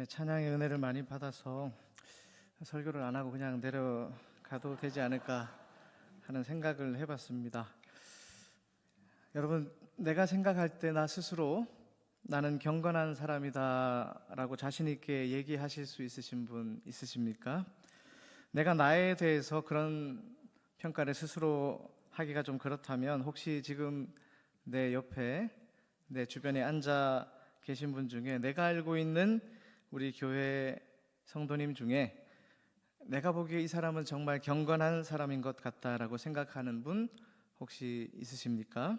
찬양의 은혜를 많이 받아서 설교를 안 하고 그냥 내려가도 되지 않을까 하는 생각을 해봤습니다. 여러분, 내가 생각할 때 나 스스로 나는 경건한 사람이다 라고 자신 있게 얘기하실 수 있으신 분 있으십니까? 내가 나에 대해서 그런 평가를 스스로 하기가 좀 그렇다면 혹시 지금 내 옆에 내 주변에 앉아 계신 분 중에 내가 알고 있는 우리 교회 성도님 중에 내가 보기에 이 사람은 정말 경건한 사람인 것 같다라고 생각하는 분 혹시 있으십니까?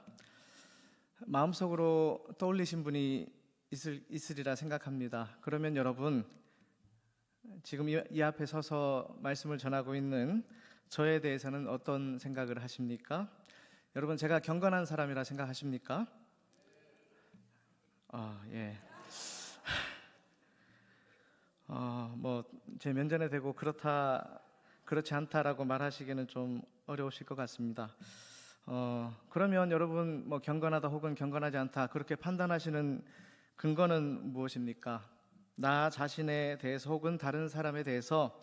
마음속으로 떠올리신 분이 있으리라 생각합니다. 그러면 여러분, 지금 이 앞에 서서 말씀을 전하고 있는 저에 대해서는 어떤 생각을 하십니까? 여러분, 제가 경건한 사람이라 생각하십니까? 예. 제 면전에 대고 그렇지 않다라고 말하시기는 좀 어려우실 것 같습니다. 그러면 여러분, 경건하다 혹은 경건하지 않다 그렇게 판단하시는 근거는 무엇입니까? 나 자신에 대해서 혹은 다른 사람에 대해서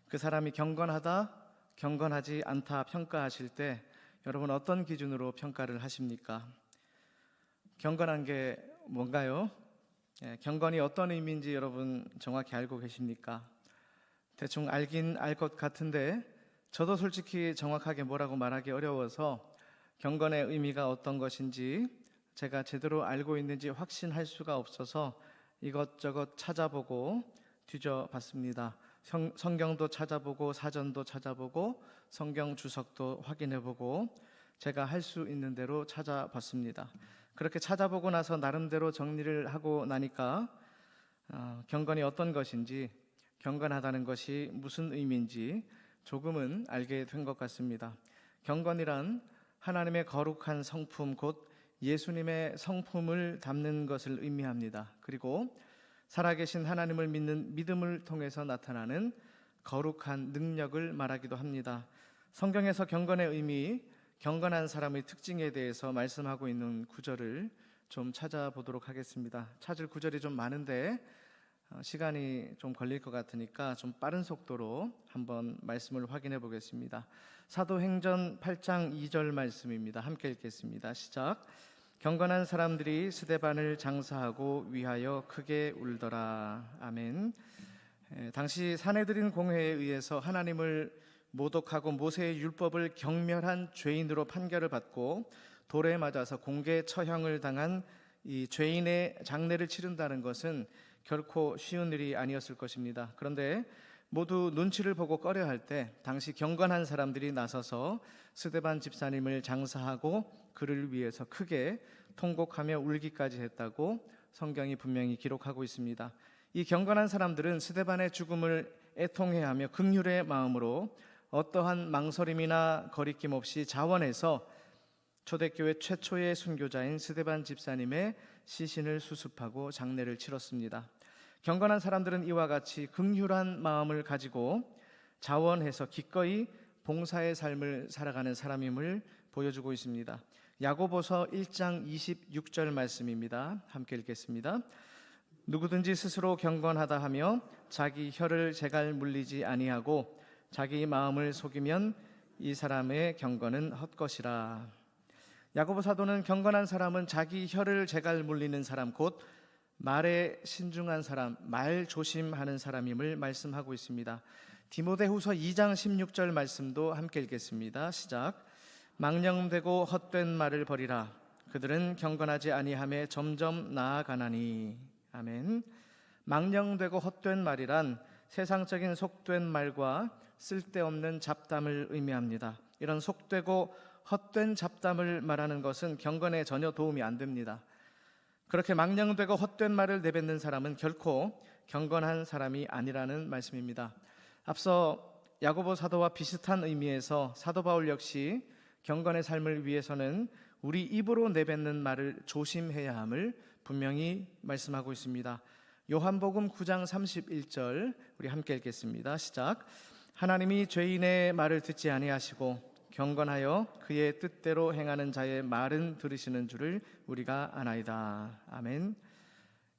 그 사람이 경건하다, 경건하지 않다 평가하실 때 여러분 어떤 기준으로 평가를 하십니까? 경건한 게 뭔가요? 경건이 어떤 의미인지 여러분 정확히 알고 계십니까? 대충 알긴 알 것 같은데 저도 솔직히 정확하게 뭐라고 말하기 어려워서 경건의 의미가 어떤 것인지 제가 제대로 알고 있는지 확신할 수가 없어서 이것저것 찾아보고 뒤져봤습니다. 성경도 찾아보고 사전도 찾아보고 성경 주석도 확인해보고 제가 할 수 있는 대로 찾아봤습니다. 그렇게 찾아보고 나서 나름대로 정리를 하고 나니까 경건이 어떤 것인지, 경건하다는 것이 무슨 의미인지 조금은 알게 된 것 같습니다. 경건이란 하나님의 거룩한 성품, 곧 예수님의 성품을 담는 것을 의미합니다. 그리고 살아계신 하나님을 믿는 믿음을 통해서 나타나는 거룩한 능력을 말하기도 합니다. 성경에서 경건의 의미, 경건한 사람의 특징에 대해서 말씀하고 있는 구절을 좀 찾아보도록 하겠습니다. 찾을 구절이 좀 많은데 시간이 좀 걸릴 것 같으니까 좀 빠른 속도로 한번 말씀을 확인해 보겠습니다. 사도행전 8장 2절 말씀입니다. 함께 읽겠습니다. 시작. 경건한 사람들이 스데반을 장사하고 위하여 크게 울더라. 아멘. 당시 사내들인 공회에 의해서 하나님을 모독하고 모세의 율법을 경멸한 죄인으로 판결을 받고 돌에 맞아서 공개 처형을 당한 이 죄인의 장례를 치른다는 것은 결코 쉬운 일이 아니었을 것입니다. 그런데 모두 눈치를 보고 꺼려할 때 당시 경건한 사람들이 나서서 스데반 집사님을 장사하고 그를 위해서 크게 통곡하며 울기까지 했다고 성경이 분명히 기록하고 있습니다. 이 경건한 사람들은 스데반의 죽음을 애통해하며 긍휼의 마음으로 어떠한 망설임이나 거리낌 없이 자원해서 초대교회 최초의 순교자인 스데반 집사님의 시신을 수습하고 장례를 치렀습니다. 경건한 사람들은 이와 같이 긍휼한 마음을 가지고 자원해서 기꺼이 봉사의 삶을 살아가는 사람임을 보여주고 있습니다. 야고보서 1장 26절 말씀입니다. 함께 읽겠습니다. 누구든지 스스로 경건하다 하며 자기 혀를 제갈 물리지 아니하고 자기 마음을 속이면 이 사람의 경건은 헛것이라. 야고보 사도는 경건한 사람은 자기 혀를 제갈 물리는 사람, 곧 말에 신중한 사람, 말 조심하는 사람임을 말씀하고 있습니다. 디모데후서 2장 16절 말씀도 함께 읽겠습니다. 시작. 망령되고 헛된 말을 버리라. 그들은 경건하지 아니함에 점점 나아가나니. 아멘. 망령되고 헛된 말이란 세상적인 속된 말과 쓸데없는 잡담을 의미합니다. 이런 속되고 헛된 잡담을 말하는 것은 경건에 전혀 도움이 안 됩니다. 그렇게 망령되고 헛된 말을 내뱉는 사람은 결코 경건한 사람이 아니라는 말씀입니다. 앞서 야고보 사도와 비슷한 의미에서 사도 바울 역시 경건의 삶을 위해서는 우리 입으로 내뱉는 말을 조심해야 함을 분명히 말씀하고 있습니다. 요한복음 9장 31절 우리 함께 읽겠습니다. 시작. 하나님이 죄인의 말을 듣지 아니하시고 경건하여 그의 뜻대로 행하는 자의 말은 들으시는 줄을 우리가 아나이다. 아멘.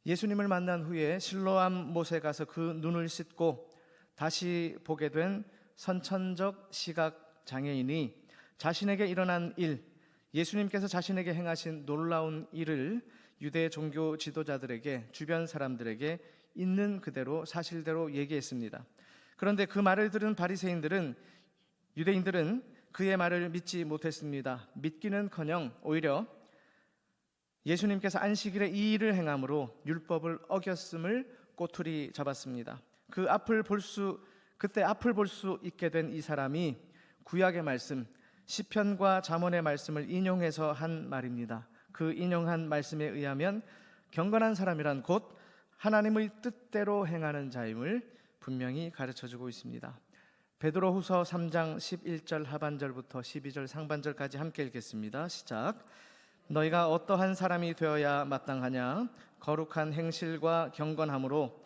예수님을 만난 후에 실로암 못에 가서 그 눈을 씻고 다시 보게 된 선천적 시각 장애인이 자신에게 일어난 일, 예수님께서 자신에게 행하신 놀라운 일을 유대 종교 지도자들에게, 주변 사람들에게 있는 그대로 사실대로 얘기했습니다. 그런데 그 말을 들은 바리새인들은, 유대인들은 그의 말을 믿지 못했습니다. 믿기는커녕 오히려 예수님께서 안식일에 이 일을 행함으로 율법을 어겼음을 꼬투리 잡았습니다. 그때 앞을 볼 수 있게 된 이 사람이 구약의 말씀, 시편과 잠언의 말씀을 인용해서 한 말입니다. 그 인용한 말씀에 의하면 경건한 사람이란 곧 하나님의 뜻대로 행하는 자임을 분명히 가르쳐주고 있습니다. 베드로후서 3장 11절 하반절부터 12절 상반절까지 함께 읽겠습니다. 시작. 너희가 어떠한 사람이 되어야 마땅하냐? 거룩한 행실과 경건함으로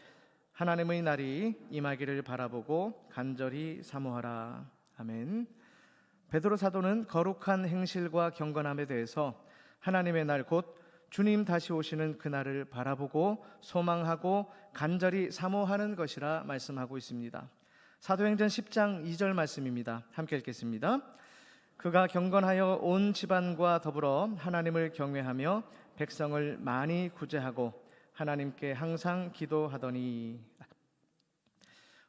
하나님의 날이 임하기를 바라보고 간절히 사모하라. 아멘. 베드로 사도는 거룩한 행실과 경건함에 대해서 하나님의 날 곧 주님 다시 오시는 그날을 바라보고 소망하고 간절히 사모하는 것이라 말씀하고 있습니다. 사도행전 10장 2절 말씀입니다. 함께 읽겠습니다. 그가 경건하여 온 집안과 더불어 하나님을 경외하며 백성을 많이 구제하고 하나님께 항상 기도하더니.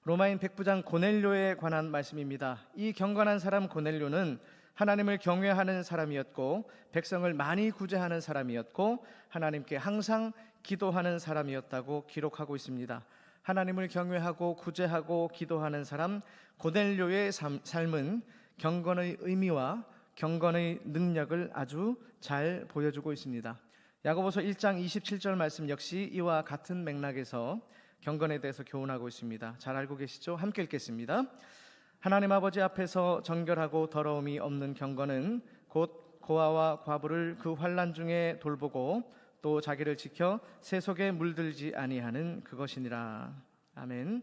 로마인 백부장 고넬료에 관한 말씀입니다. 이 경건한 사람 고넬료는 하나님을 경외하는 사람이었고 백성을 많이 구제하는 사람이었고 하나님께 항상 기도하는 사람이었다고 기록하고 있습니다. 하나님을 경외하고 구제하고 기도하는 사람 고넬료의 삶은 경건의 의미와 경건의 능력을 아주 잘 보여주고 있습니다. 야고보서 1장 27절 말씀 역시 이와 같은 맥락에서 경건에 대해서 교훈하고 있습니다. 잘 알고 계시죠? 함께 읽겠습니다. 하나님 아버지 앞에서 정결하고 더러움이 없는 경건은 곧 고아와 과부를 그 환난 중에 돌보고 또 자기를 지켜 세속에 물들지 아니하는 그것이니라. 아멘.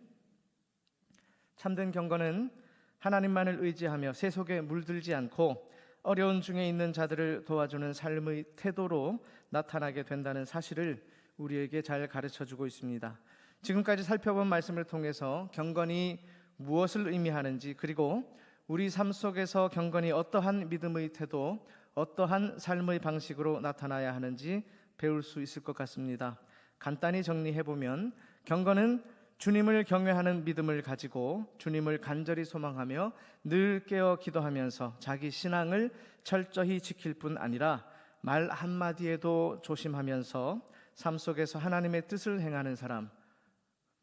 참된 경건은 하나님만을 의지하며 세속에 물들지 않고 어려운 중에 있는 자들을 도와주는 삶의 태도로 나타나게 된다는 사실을 우리에게 잘 가르쳐주고 있습니다. 지금까지 살펴본 말씀을 통해서 경건이 무엇을 의미하는지, 그리고 우리 삶 속에서 경건이 어떠한 믿음의 태도, 어떠한 삶의 방식으로 나타나야 하는지 배울 수 있을 것 같습니다. 간단히 정리해보면 경건은 주님을 경외하는 믿음을 가지고 주님을 간절히 소망하며 늘 깨어 기도하면서 자기 신앙을 철저히 지킬 뿐 아니라 말 한마디에도 조심하면서 삶 속에서 하나님의 뜻을 행하는 사람,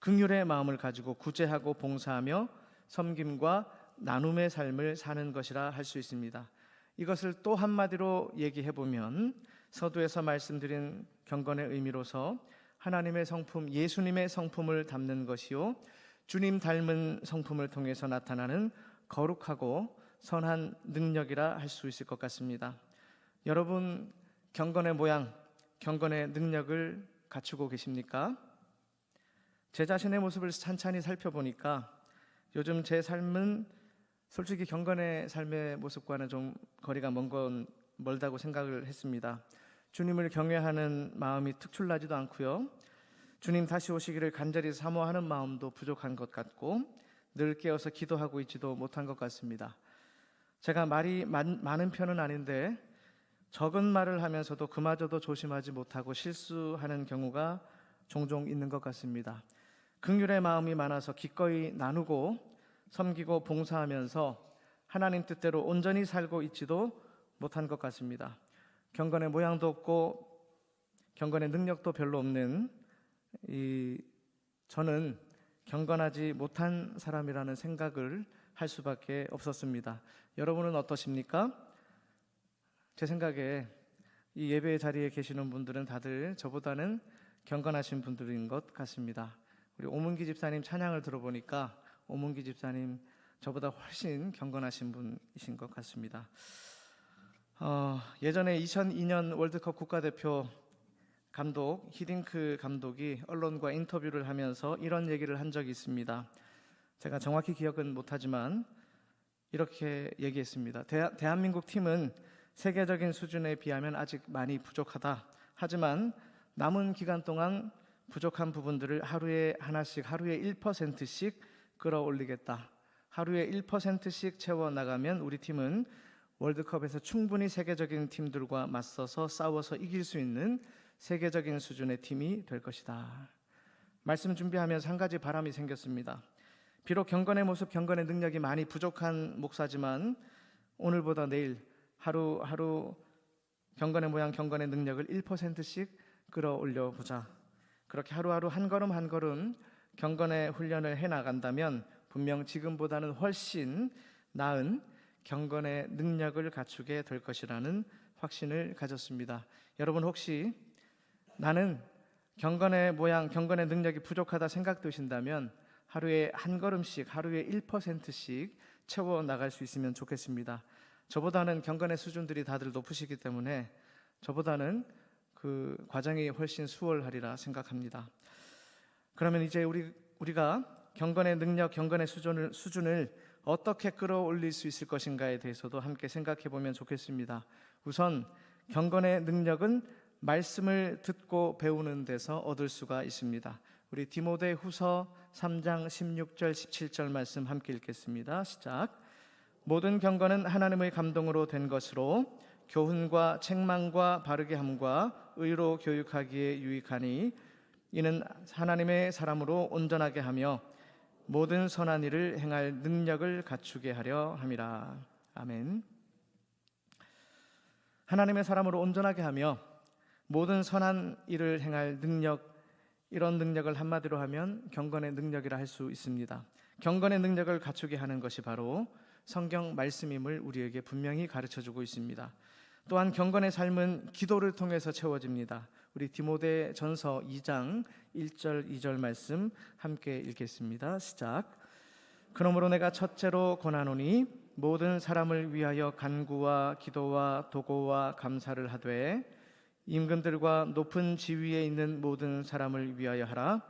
긍휼의 마음을 가지고 구제하고 봉사하며 섬김과 나눔의 삶을 사는 것이라 할 수 있습니다. 이것을 또 한마디로 얘기해보면 서두에서 말씀드린 경건의 의미로서 하나님의 성품, 예수님의 성품을 담는 것이요 주님 닮은 성품을 통해서 나타나는 거룩하고 선한 능력이라 할 수 있을 것 같습니다. 여러분, 경건의 모양, 경건의 능력을 갖추고 계십니까? 제 자신의 모습을 찬찬히 살펴보니까 요즘 제 삶은 솔직히 경건의 삶의 모습과는 좀 거리가 멀다고 생각을 했습니다. 주님을 경외하는 마음이 특출나지도 않고요, 주님 다시 오시기를 간절히 사모하는 마음도 부족한 것 같고 늘 깨어서 기도하고 있지도 못한 것 같습니다. 제가 말이 많은 편은 아닌데 적은 말을 하면서도 그마저도 조심하지 못하고 실수하는 경우가 종종 있는 것 같습니다. 긍휼의 마음이 많아서 기꺼이 나누고 섬기고 봉사하면서 하나님 뜻대로 온전히 살고 있지도 못한 것 같습니다. 경건의 모양도 없고 경건의 능력도 별로 없는 저는 경건하지 못한 사람이라는 생각을 할 수밖에 없었습니다. 여러분은 어떠십니까? 제 생각에 이 예배 자리에 계시는 분들은 다들 저보다는 경건하신 분들인 것 같습니다. 우리 오문기 집사님 찬양을 들어보니까 오문기 집사님 저보다 훨씬 경건하신 분이신 것 같습니다. 예전에 2002년 월드컵 국가대표 감독 히딩크 감독이 언론과 인터뷰를 하면서 이런 얘기를 한 적이 있습니다. 제가 정확히 기억은 못하지만 이렇게 얘기했습니다. 대한민국 팀은 세계적인 수준에 비하면 아직 많이 부족하다. 하지만 남은 기간 동안 부족한 부분들을 하루에 하나씩, 하루에 1%씩 끌어올리겠다. 하루에 1%씩 채워나가면 우리 팀은 월드컵에서 충분히 세계적인 팀들과 맞서서 싸워서 이길 수 있는 세계적인 수준의 팀이 될 것이다. 말씀 준비하면서 한 가지 바람이 생겼습니다. 비록 경건의 모습, 경건의 능력이 많이 부족한 목사지만 오늘보다 내일 하루하루 경건의 모양, 경건의 능력을 1%씩 끌어올려 보자. 그렇게 하루하루 한 걸음 한 걸음 경건의 훈련을 해나간다면 분명 지금보다는 훨씬 나은 경건의 능력을 갖추게 될 것이라는 확신을 가졌습니다. 여러분 혹시 나는 경건의 모양, 경건의 능력이 부족하다 생각되신다면 하루에 한 걸음씩, 하루에 1%씩 채워나갈 수 있으면 좋겠습니다. 저보다는 경건의 수준들이 다들 높으시기 때문에 저보다는 그 과정이 훨씬 수월하리라 생각합니다. 그러면 이제 우리가 경건의 능력, 경건의 수준을 어떻게 끌어올릴 수 있을 것인가에 대해서도 함께 생각해 보면 좋겠습니다. 우선 경건의 능력은 말씀을 듣고 배우는 데서 얻을 수가 있습니다. 우리 디모데후서 3장 16절 17절 말씀 함께 읽겠습니다. 시작. 모든 경건은 하나님의 감동으로 된 것으로 교훈과 책망과 바르게 함과 의로 교육하기에 유익하니 이는 하나님의 사람으로 온전하게 하며 모든 선한 일을 행할 능력을 갖추게 하려 함이라. 아멘. 하나님의 사람으로 온전하게 하며 모든 선한 일을 행할 능력, 이런 능력을 한마디로 하면 경건의 능력이라 할 수 있습니다. 경건의 능력을 갖추게 하는 것이 바로 성경 말씀임을 우리에게 분명히 가르쳐주고 있습니다. 또한 경건의 삶은 기도를 통해서 채워집니다. 우리 디모데전서 2장 1절 2절 말씀 함께 읽겠습니다. 시작. 그러므로 내가 첫째로 권하노니 모든 사람을 위하여 간구와 기도와 도고와 감사를 하되 임금들과 높은 지위에 있는 모든 사람을 위하여 하라.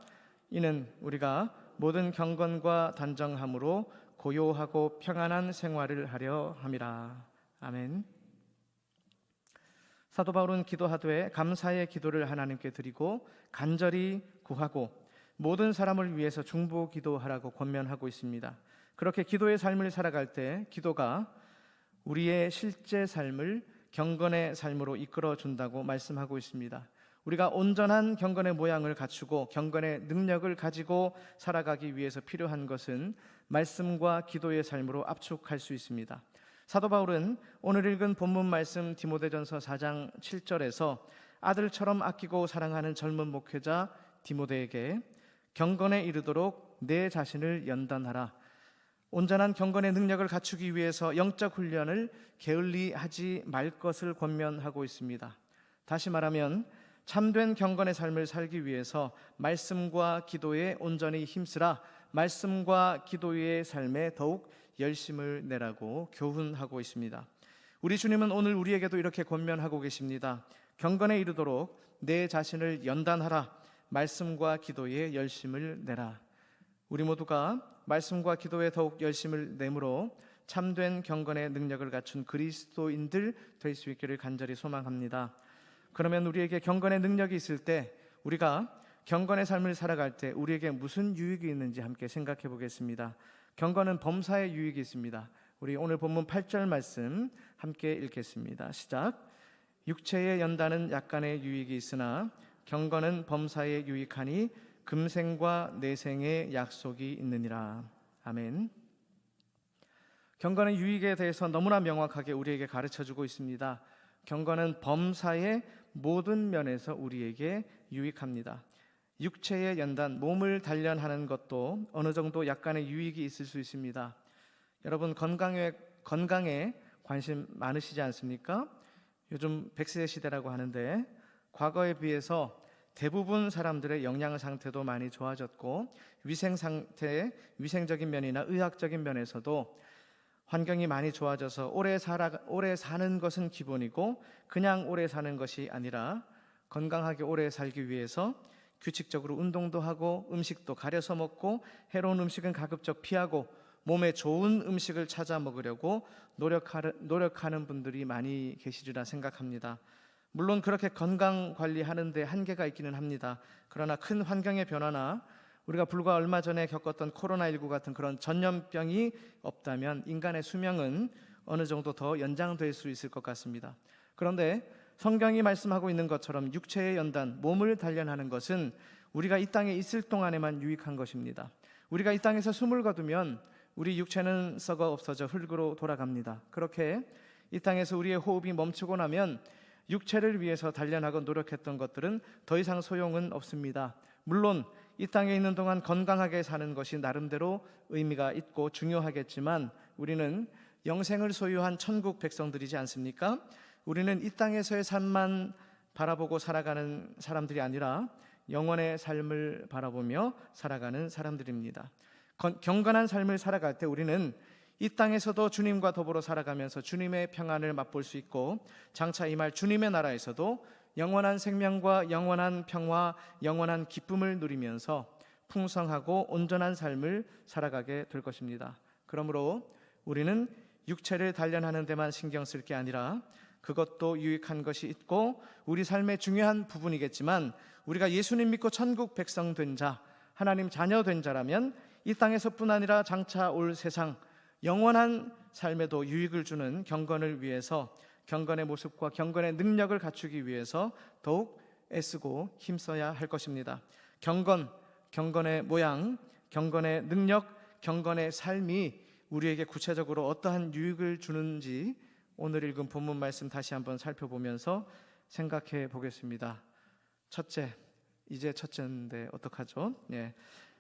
이는 우리가 모든 경건과 단정함으로 고요하고 평안한 생활을 하려 함이라. 아멘. 사도 바울은 기도하되 감사의 기도를 하나님께 드리고 간절히 구하고 모든 사람을 위해서 중보 기도하라고 권면하고 있습니다. 그렇게 기도의 삶을 살아갈 때 기도가 우리의 실제 삶을 경건의 삶으로 이끌어 준다고 말씀하고 있습니다. 우리가 온전한 경건의 모양을 갖추고 경건의 능력을 가지고 살아가기 위해서 필요한 것은 말씀과 기도의 삶으로 압축할 수 있습니다. 사도 바울은 오늘 읽은 본문 말씀 디모데전서 4장 7절에서 아들처럼 아끼고 사랑하는 젊은 목회자 디모데에게 경건에 이르도록 내 자신을 연단하라. 온전한 경건의 능력을 갖추기 위해서 영적 훈련을 게을리하지 말 것을 권면하고 있습니다. 다시 말하면 참된 경건의 삶을 살기 위해서 말씀과 기도에 온전히 힘쓰라. 말씀과 기도의 삶에 더욱 열심을 내라고 교훈하고 있습니다. 우리 주님은 오늘 우리에게도 이렇게 권면하고 계십니다. 경건에 이르도록 내 자신을 연단하라. 말씀과 기도에 열심을 내라. 우리 모두가 말씀과 기도에 더욱 열심을 내므로 참된 경건의 능력을 갖춘 그리스도인들 될 수 있기를 간절히 소망합니다. 그러면 우리에게 경건의 능력이 있을 때, 우리가 경건의 삶을 살아갈 때 우리에게 무슨 유익이 있는지 함께 생각해 보겠습니다. 경건은 범사에 유익이 있습니다. 우리 오늘 본문 8절 말씀 함께 읽겠습니다. 시작. 육체의 연단은 약간의 유익이 있으나 경건은 범사에 유익하니 금생과 내생의 약속이 있느니라. 아멘. 경건의 유익에 대해서 너무나 명확하게 우리에게 가르쳐주고 있습니다. 경건은 범사의 모든 면에서 우리에게 유익합니다. 육체의 연단, 몸을 단련하는 것도 어느 정도 약간의 유익이 있을 수 있습니다. 여러분 건강에 관심 많으시지 않습니까? 요즘 100세 시대라고 하는데 과거에 비해서 대부분 사람들의 영양 상태도 많이 좋아졌고 위생적인 면이나 의학적인 면에서도 환경이 많이 좋아져서 오래 사는 것은 기본이고 그냥 오래 사는 것이 아니라 건강하게 오래 살기 위해서 규칙적으로 운동도 하고 음식도 가려서 먹고 해로운 음식은 가급적 피하고 몸에 좋은 음식을 찾아 먹으려고 노력하는 분들이 많이 계시리라 생각합니다. 물론 그렇게 건강 관리하는데 한계가 있기는 합니다. 그러나 큰 환경의 변화나 우리가 불과 얼마 전에 겪었던 코로나19 같은 그런 전염병이 없다면 인간의 수명은 어느 정도 더 연장될 수 있을 것 같습니다. 그런데 성경이 말씀하고 있는 것처럼 육체의 연단, 몸을 단련하는 것은 우리가 이 땅에 있을 동안에만 유익한 것입니다. 우리가 이 땅에서 숨을 거두면 우리 육체는 썩어 없어져 흙으로 돌아갑니다. 그렇게 이 땅에서 우리의 호흡이 멈추고 나면 육체를 위해서 단련하고 노력했던 것들은 더 이상 소용은 없습니다. 물론 이 땅에 있는 동안 건강하게 사는 것이 나름대로 의미가 있고 중요하겠지만 우리는 영생을 소유한 천국 백성들이지 않습니까? 우리는 이 땅에서의 삶만 바라보고 살아가는 사람들이 아니라 영원의 삶을 바라보며 살아가는 사람들입니다. 경건한 삶을 살아갈 때 우리는 이 땅에서도 주님과 더불어 살아가면서 주님의 평안을 맛볼 수 있고 장차 임할 주님의 나라에서도 영원한 생명과 영원한 평화, 영원한 기쁨을 누리면서 풍성하고 온전한 삶을 살아가게 될 것입니다. 그러므로 우리는 육체를 단련하는 데만 신경 쓸 게 아니라 그것도 유익한 것이 있고 우리 삶의 중요한 부분이겠지만 우리가 예수님 믿고 천국 백성 된 자, 하나님 자녀 된 자라면 이 땅에서뿐 아니라 장차 올 세상 영원한 삶에도 유익을 주는 경건을 위해서 경건의 모습과 경건의 능력을 갖추기 위해서 더욱 애쓰고 힘써야 할 것입니다. 경건의 모양, 경건의 능력, 경건의 삶이 우리에게 구체적으로 어떠한 유익을 주는지 오늘 읽은 본문 말씀 다시 한번 살펴보면서 생각해 보겠습니다. 첫째, 이제 첫째인데 어떡하죠?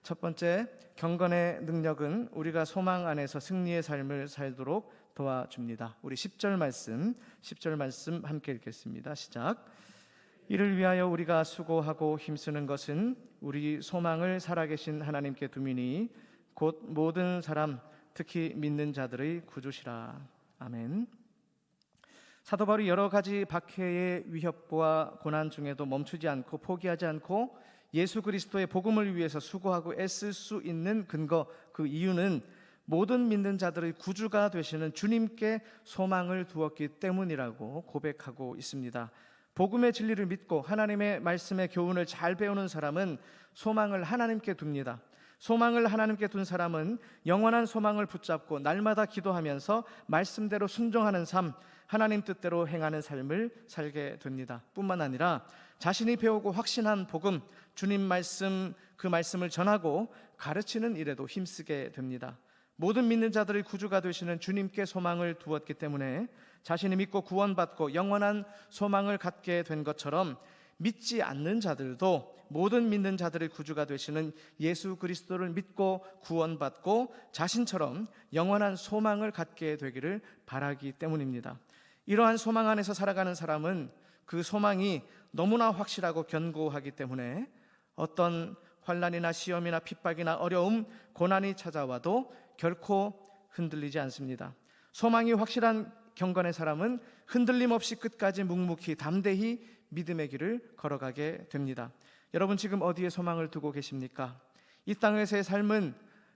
첫 번째, 경건의 능력은 우리가 소망 안에서 승리의 삶을 살도록 도와줍니다. 우리 10절 말씀 함께 읽겠습니다. 시작. 이를 위하여 우리가 수고하고 힘쓰는 것은 우리 소망을 살아계신 하나님께 두미니 곧 모든 사람 특히 믿는 자들의 구주시라. 아멘. 사도 바울이 여러 가지 박해의 위협과 고난 중에도 멈추지 않고 포기하지 않고 예수 그리스도의 복음을 위해서 수고하고 애쓸 수 있는 근거, 그 이유는 모든 믿는 자들의 구주가 되시는 주님께 소망을 두었기 때문이라고 고백하고 있습니다. 복음의 진리를 믿고 하나님의 말씀의 교훈을 잘 배우는 사람은 소망을 하나님께 둡니다. 소망을 하나님께 둔 사람은 영원한 소망을 붙잡고 날마다 기도하면서 말씀대로 순종하는 삶, 하나님 뜻대로 행하는 삶을 살게 됩니다. 뿐만 아니라 자신이 배우고 확신한 복음, 주님 말씀, 그 말씀을 전하고 가르치는 일에도 힘쓰게 됩니다. 모든 믿는 자들의 구주가 되시는 주님께 소망을 두었기 때문에 자신이 믿고 구원받고 영원한 소망을 갖게 된 것처럼 믿지 않는 자들도 모든 믿는 자들의 구주가 되시는 예수 그리스도를 믿고 구원받고 자신처럼 영원한 소망을 갖게 되기를 바라기 때문입니다. 이러한 소망 안에서 살아가는 사람은 그 소망이 너무나 확실하고 견고하기 때문에 어떤 환난이나 시험이나 핍박이나 어려움, 고난이 찾아와도 결코 흔들리지 않습니다. 소망이 확실한 경건의 사람은 흔들림 없이 끝까지 묵묵히 담대히 믿음의 길을 걸어가게 됩니다. 여러분 지금 어디에 소망을 두고 계십니까? 이 땅에서의 삶은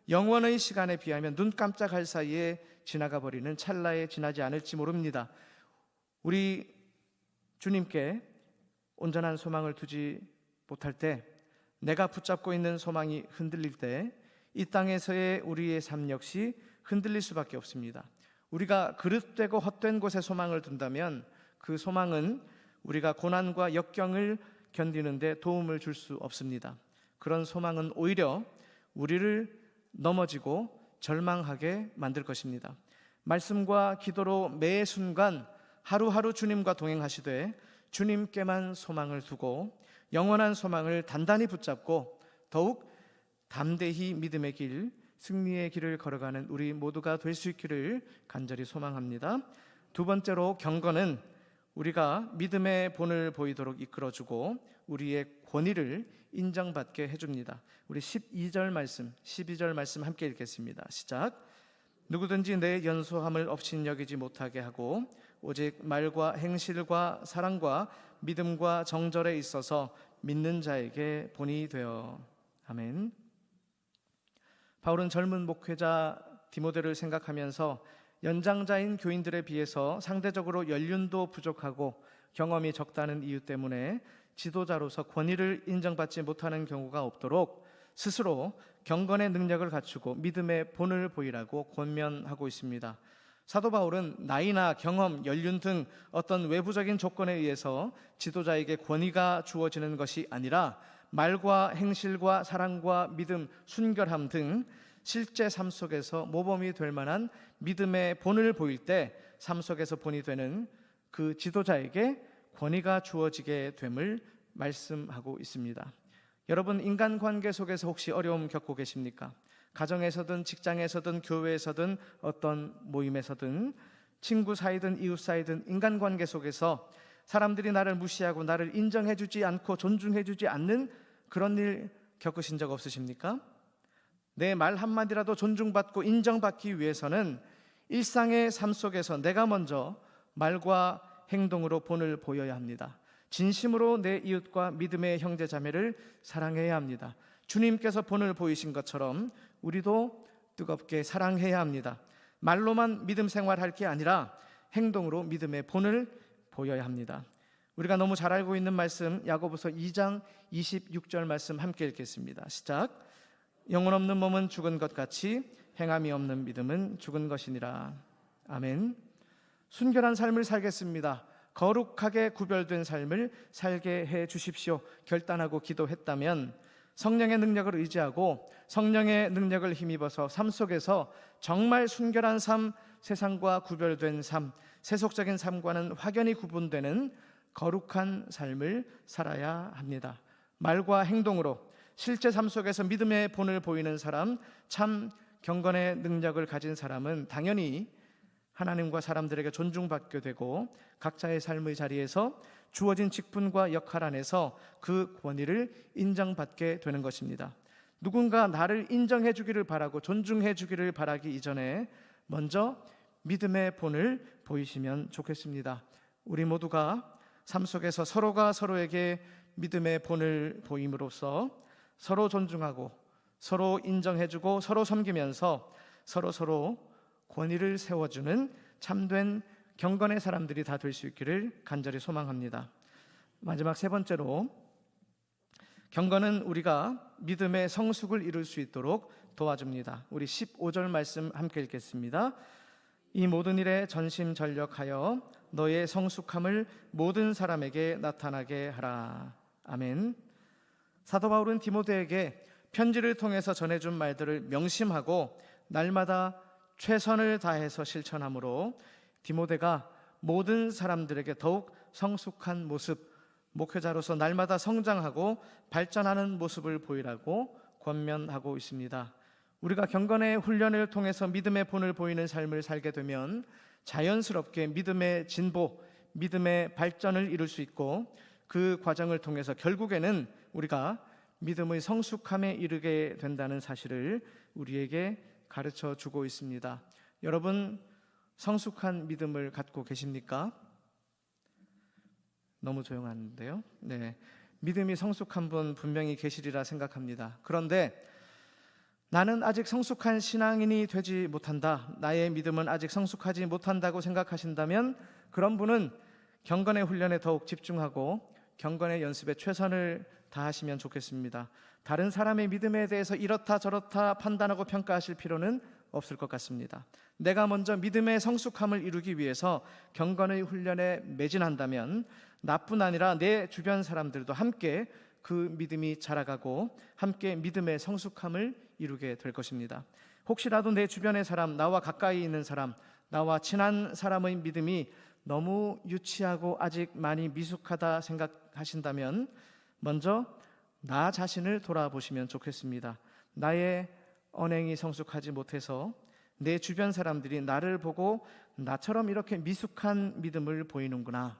영원의 시간에 비하면 눈 깜짝할 사이에 지나가 버리는 찰나에 지나지 않을지 모릅니다. 우리 주님께 온전한 소망을 두지 못할 때, 내가 붙잡고 있는 소망이 흔들릴 때 이 땅에서의 우리의 삶 역시 흔들릴 수밖에 없습니다. 우리가 그릇되고 헛된 곳에 소망을 둔다면 그 소망은 우리가 고난과 역경을 견디는 데 도움을 줄 수 없습니다. 그런 소망은 오히려 우리를 넘어지고 절망하게 만들 것입니다. 말씀과 기도로 매 순간 하루하루 주님과 동행하시되 주님께만 소망을 두고 영원한 소망을 단단히 붙잡고 더욱 담대히 믿음의 길, 승리의 길을 걸어가는 우리 모두가 될 수 있기를 간절히 소망합니다. 두 번째로 경건은 우리가 믿음의 본을 보이도록 이끌어주고 우리의 권위를 인정받게 해줍니다. 우리 12절 말씀 함께 읽겠습니다. 시작. 누구든지 내 연소함을 업신여기지 못하게 하고 오직 말과 행실과 사랑과 믿음과 정절에 있어서 믿는 자에게 본이 되어. 아멘. 바울은 젊은 목회자 디모데를 생각하면서 연장자인 교인들에 비해서 상대적으로 연륜도 부족하고 경험이 적다는 이유 때문에 지도자로서 권위를 인정받지 못하는 경우가 없도록 스스로 경건의 능력을 갖추고 믿음의 본을 보이라고 권면하고 있습니다. 사도 바울은 나이나 경험, 연륜 등 어떤 외부적인 조건에 의해서 지도자에게 권위가 주어지는 것이 아니라 말과 행실과 사랑과 믿음, 순결함 등 실제 삶 속에서 모범이 될 만한 믿음의 본을 보일 때 삶 속에서 본이 되는 그 지도자에게 권위가 주어지게 됨을 말씀하고 있습니다. 여러분, 인간관계 속에서 혹시 어려움 겪고 계십니까? 가정에서든 직장에서든 교회에서든 어떤 모임에서든 친구 사이든 이웃 사이든 인간관계 속에서 사람들이 나를 무시하고 나를 인정해주지 않고 존중해주지 않는 그런 일 겪으신 적 없으십니까? 내 말 한마디라도 존중받고 인정받기 위해서는 일상의 삶 속에서 내가 먼저 말과 행동으로 본을 보여야 합니다. 진심으로 내 이웃과 믿음의 형제 자매를 사랑해야 합니다. 주님께서 본을 보이신 것처럼 우리도 뜨겁게 사랑해야 합니다. 말로만 믿음 생활할 게 아니라 행동으로 믿음의 본을 보여야 합니다. 우리가 너무 잘 알고 있는 말씀, 야고보서 2장 26절 말씀 함께 읽겠습니다. 시작. 영혼 없는 몸은 죽은 것 같이 행함이 없는 믿음은 죽은 것이니라. 아멘. 순결한 삶을 살겠습니다. 거룩하게 구별된 삶을 살게 해 주십시오. 결단하고 기도했다면 성령의 능력을 의지하고 성령의 능력을 힘입어서 삶 속에서 정말 순결한 삶, 세상과 구별된 삶, 세속적인 삶과는 확연히 구분되는 거룩한 삶을 살아야 합니다. 말과 행동으로 실제 삶 속에서 믿음의 본을 보이는 사람, 참 경건의 능력을 가진 사람은 당연히 하나님과 사람들에게 존중받게 되고 각자의 삶의 자리에서 주어진 직분과 역할 안에서 그 권위를 인정받게 되는 것입니다. 누군가 나를 인정해 주기를 바라고 존중해 주기를 바라기 이전에 먼저 믿음의 본을 보이시면 좋겠습니다. 우리 모두가 삶 속에서 서로가 서로에게 믿음의 본을 보임으로써 서로 존중하고 서로 인정해주고 서로 섬기면서 서로 권위를 세워주는 참된 경건의 사람들이 다 될 수 있기를 간절히 소망합니다. 마지막 세 번째로, 경건은 우리가 믿음의 성숙을 이룰 수 있도록 도와줍니다. 우리 15절 말씀 함께 읽겠습니다. 이 모든 일에 전심전력하여 너의 성숙함을 모든 사람에게 나타나게 하라. 아멘. 사도 바울은 디모데에게 편지를 통해서 전해준 말들을 명심하고 날마다 최선을 다해서 실천함으로 디모데가 모든 사람들에게 더욱 성숙한 모습, 목회자로서 날마다 성장하고 발전하는 모습을 보이라고 권면하고 있습니다. 우리가 경건의 훈련을 통해서 믿음의 본을 보이는 삶을 살게 되면 자연스럽게 믿음의 진보, 믿음의 발전을 이룰 수 있고 그 과정을 통해서 결국에는 우리가 믿음의 성숙함에 이르게 된다는 사실을 우리에게 가르쳐 주고 있습니다. 여러분, 성숙한 믿음을 갖고 계십니까? 너무 조용한데요. 네, 믿음이 성숙한 분 분명히 계시리라 생각합니다. 그런데 나는 아직 성숙한 신앙인이 되지 못한다, 나의 믿음은 아직 성숙하지 못한다고 생각하신다면 그런 분은 경건의 훈련에 더욱 집중하고 경건의 연습에 최선을 다하시면 좋겠습니다. 다른 사람의 믿음에 대해서 이렇다 저렇다 판단하고 평가하실 필요는 없을 것 같습니다. 내가 먼저 믿음의 성숙함을 이루기 위해서 경건의 훈련에 매진한다면 나뿐 아니라 내 주변 사람들도 함께 그 믿음이 자라가고 함께 믿음의 성숙함을 이루게 될 것입니다. 혹시라도 내 주변의 사람, 나와 가까이 있는 사람, 나와 친한 사람의 믿음이 너무 유치하고 아직 많이 미숙하다 생각하신다면 먼저 나 자신을 돌아보시면 좋겠습니다. 나의 언행이 성숙하지 못해서 내 주변 사람들이 나를 보고 나처럼 이렇게 미숙한 믿음을 보이는구나,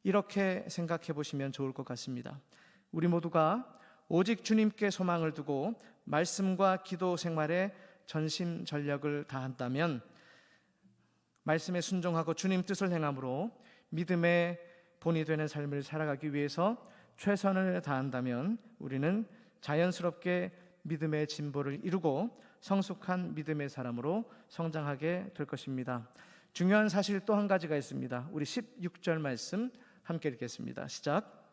이렇게 생각해 보시면 좋을 것 같습니다. 우리 모두가 오직 주님께 소망을 두고 말씀과 기도 생활에 전심전력을 다한다면, 말씀에 순종하고 주님 뜻을 행함으로 믿음의 본이 되는 삶을 살아가기 위해서 최선을 다한다면 우리는 자연스럽게 믿음의 진보를 이루고 성숙한 믿음의 사람으로 성장하게 될 것입니다. 중요한 사실 또 한 가지가 있습니다. 우리 16절 말씀 함께 읽겠습니다. 시작.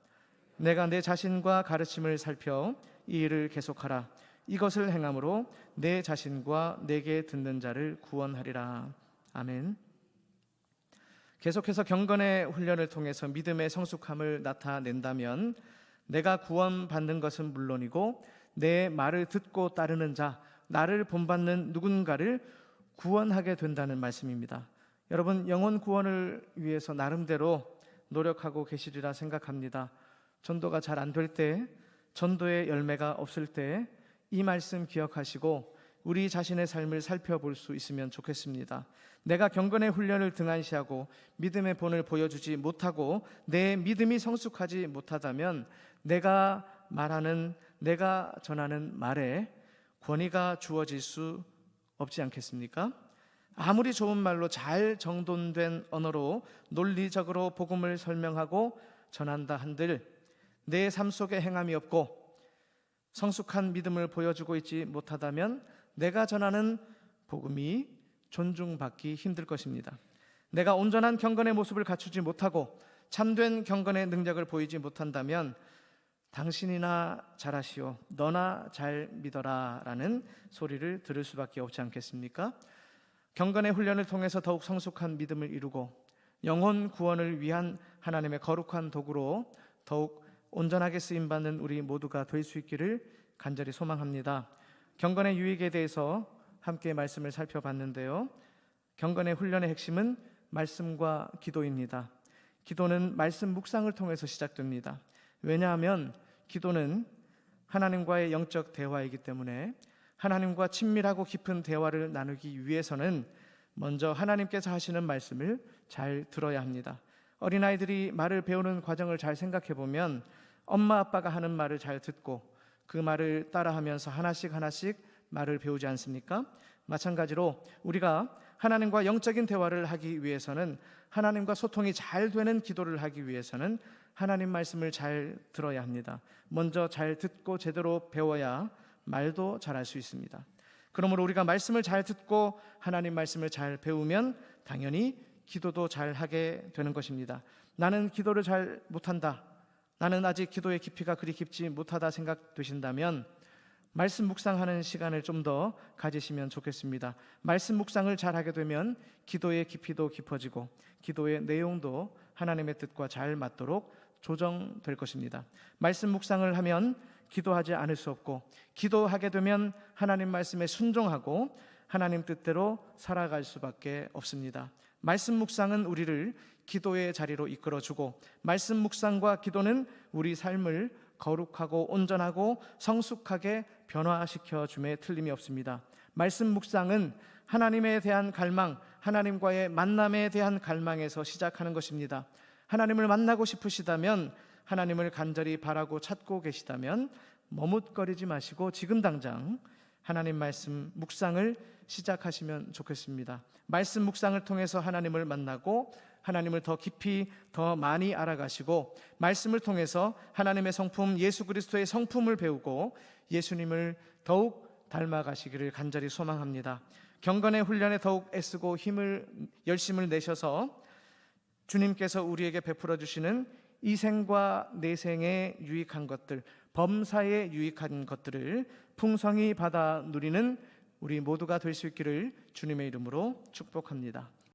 내가 내 자신과 가르침을 살펴 이 일을 계속하라. 이것을 행함으로 내 자신과 내게 듣는 자를 구원하리라. 아멘. 계속해서 경건의 훈련을 통해서 믿음의 성숙함을 나타낸다면 내가 구원받는 것은 물론이고 내 말을 듣고 따르는 자, 나를 본받는 누군가를 구원하게 된다는 말씀입니다. 여러분, 영혼 구원을 위해서 나름대로 노력하고 계시리라 생각합니다. 전도가 잘 안 될 때, 전도의 열매가 없을 때 이 말씀 기억하시고 우리 자신의 삶을 살펴볼 수 있으면 좋겠습니다. 내가 경건의 훈련을 등한시하고 믿음의 본을 보여주지 못하고 내 믿음이 성숙하지 못하다면 내가 말하는, 내가 전하는 말에 권위가 주어질 수 없지 않겠습니까? 아무리 좋은 말로 잘 정돈된 언어로 논리적으로 복음을 설명하고 전한다 한들 내 삶 속에 행함이 없고 성숙한 믿음을 보여주고 있지 못하다면 내가 전하는 복음이 존중받기 힘들 것입니다. 내가 온전한 경건의 모습을 갖추지 못하고 참된 경건의 능력을 보이지 못한다면 당신이나 잘하시오, 너나 잘 믿어라 라는 소리를 들을 수밖에 없지 않겠습니까? 경건의 훈련을 통해서 더욱 성숙한 믿음을 이루고 영혼 구원을 위한 하나님의 거룩한 도구로 더욱 온전하게 쓰임받는 우리 모두가 될 수 있기를 간절히 소망합니다. 경건의 유익에 대해서 함께 말씀을 살펴봤는데요, 경건의 훈련의 핵심은 말씀과 기도입니다. 기도는 말씀 묵상을 통해서 시작됩니다. 왜냐하면 기도는 하나님과의 영적 대화이기 때문에 하나님과 친밀하고 깊은 대화를 나누기 위해서는 먼저 하나님께서 하시는 말씀을 잘 들어야 합니다. 어린아이들이 말을 배우는 과정을 잘 생각해 보면 엄마 아빠가 하는 말을 잘 듣고 그 말을 따라하면서 하나씩 말을 배우지 않습니까? 마찬가지로 우리가 하나님과 영적인 대화를 하기 위해서는, 하나님과 소통이 잘 되는 기도를 하기 위해서는 하나님 말씀을 잘 들어야 합니다. 먼저 잘 듣고 제대로 배워야 말도 잘할 수 있습니다. 그러므로 우리가 말씀을 잘 듣고 하나님 말씀을 잘 배우면 당연히 기도도 잘 하게 되는 것입니다. 나는 기도를 잘 못한다, 나는 아직 기도의 깊이가 그리 깊지 못하다 생각되신다면 말씀 묵상하는 시간을 좀 더 가지시면 좋겠습니다. 말씀 묵상을 잘 하게 되면 기도의 깊이도 깊어지고 기도의 내용도 하나님의 뜻과 잘 맞도록 조정될 것입니다. 말씀 묵상을 하면 기도하지 않을 수 없고, 기도하게 되면 하나님 말씀에 순종하고 하나님 뜻대로 살아갈 수밖에 없습니다. 말씀 묵상은 우리를 기도의 자리로 이끌어주고, 말씀 묵상과 기도는 우리 삶을 거룩하고 온전하고 성숙하게 변화시켜 줌에 틀림이 없습니다. 말씀 묵상은 하나님에 대한 갈망, 하나님과의 만남에 대한 갈망에서 시작하는 것입니다. 하나님을 만나고 싶으시다면, 하나님을 간절히 바라고 찾고 계시다면 머뭇거리지 마시고 지금 당장 하나님 말씀 묵상을 시작하시면 좋겠습니다. 말씀 묵상을 통해서 하나님을 만나고 하나님을 더 깊이 더 많이 알아가시고, 말씀을 통해서 하나님의 성품 예수 그리스도의 성품을 배우고 예수님을 더욱 닮아가시기를 간절히 소망합니다. 경건의 훈련에 더욱 애쓰고 열심을 내셔서 주님께서 우리에게 베풀어 주시는 이생과 내생에 유익한 것들, 범사에 유익한 것들을 풍성히 받아 누리는 우리 모두가 될 수 있기를 주님의 이름으로 축복합니다.